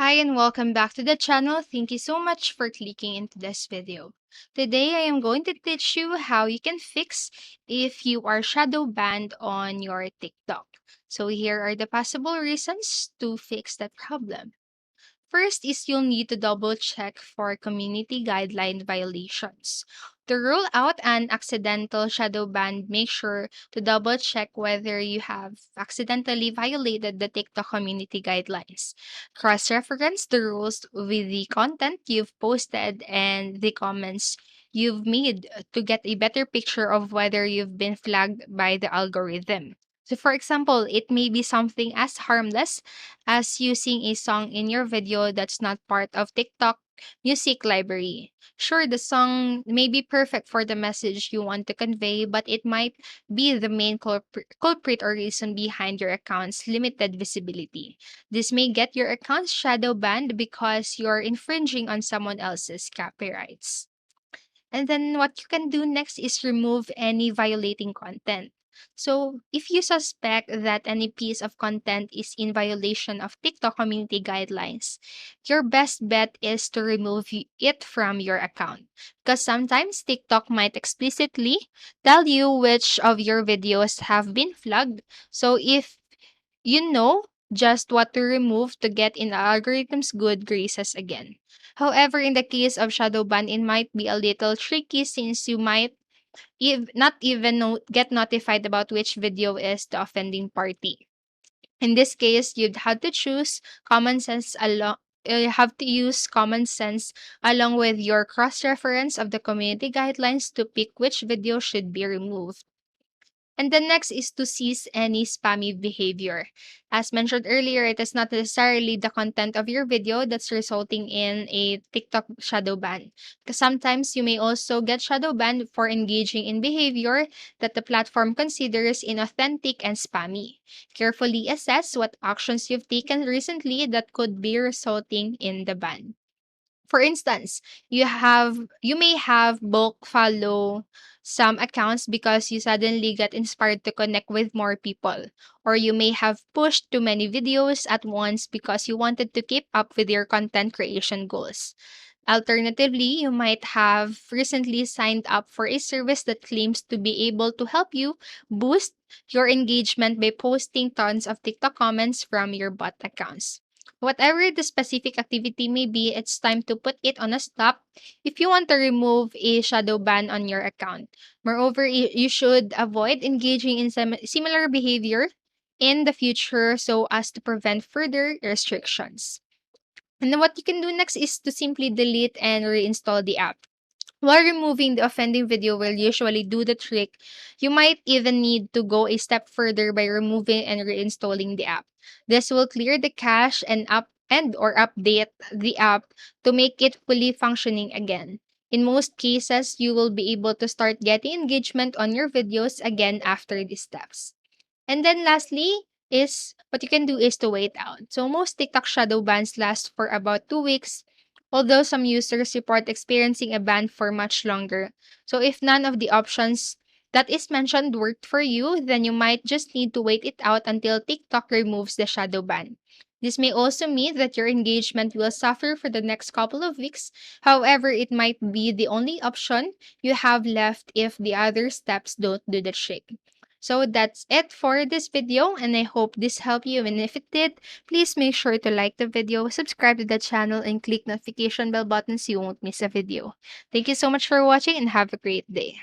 Hi and welcome back to the channel. Thank you so much for clicking into this video. Today I am going to teach you how you can fix if you are shadow banned on your TikTok. So here are the possible reasons to fix that problem. First is you'll need to double check for community guideline violations. To rule out an accidental shadow ban, make sure to double check whether you have accidentally violated the TikTok community guidelines. Cross-reference the rules with the content you've posted and the comments you've made to get a better picture of whether you've been flagged by the algorithm. So, for example, it may be something as harmless as using a song in your video that's not part of TikTok music library. Sure, the song may be perfect for the message you want to convey, but it might be the main culprit or reason behind your account's limited visibility. This may get your account shadow banned because you're infringing on someone else's copyrights. And then what you can do next is remove any violating content. So, if you suspect that any piece of content is in violation of TikTok community guidelines, your best bet is to remove it from your account. Because sometimes TikTok might explicitly tell you which of your videos have been flagged. So, if you know just what to remove to get in the algorithm's good graces again. However, in the case of shadow ban, it might be a little tricky since you might not even get notified about which video is the offending party. In this case, you'd have to choose common sense along. You have to use common sense along with your cross-reference of the community guidelines to pick which video should be removed. And the next is to cease any spammy behavior. As mentioned earlier, it is not necessarily the content of your video that's resulting in a TikTok shadow ban. Because sometimes you may also get shadow banned for engaging in behavior that the platform considers inauthentic and spammy. Carefully assess what actions you've taken recently that could be resulting in the ban. For instance, you may have bulk follow some accounts because you suddenly get inspired to connect with more people, or you may have pushed too many videos at once because you wanted to keep up with your content creation goals. Alternatively, you might have recently signed up for a service that claims to be able to help you boost your engagement by posting tons of TikTok comments from your bot accounts. Whatever the specific activity may be, it's time to put it on a stop if you want to remove a shadow ban on your account. Moreover, you should avoid engaging in similar behavior in the future so as to prevent further restrictions. And then what you can do next is to simply delete and reinstall the app. While removing the offending video will usually do the trick, you might even need to go a step further by removing and reinstalling the app. This will clear the cache and or update the app to make it fully functioning again. In most cases, you will be able to start getting engagement on your videos again after these steps. And then lastly, is what you can do is to wait out. So most TikTok shadow bans last for about 2 weeks, although some users report experiencing a ban for much longer. So if none of the options that is mentioned worked for you, then you might just need to wait it out until TikTok removes the shadow ban. This may also mean that your engagement will suffer for the next couple of weeks. However, it might be the only option you have left if the other steps don't do the trick. So that's it for this video, and I hope this helped you, and if it did, please make sure to like the video, subscribe to the channel, and click notification bell button so you won't miss a video. Thank you so much for watching and have a great day.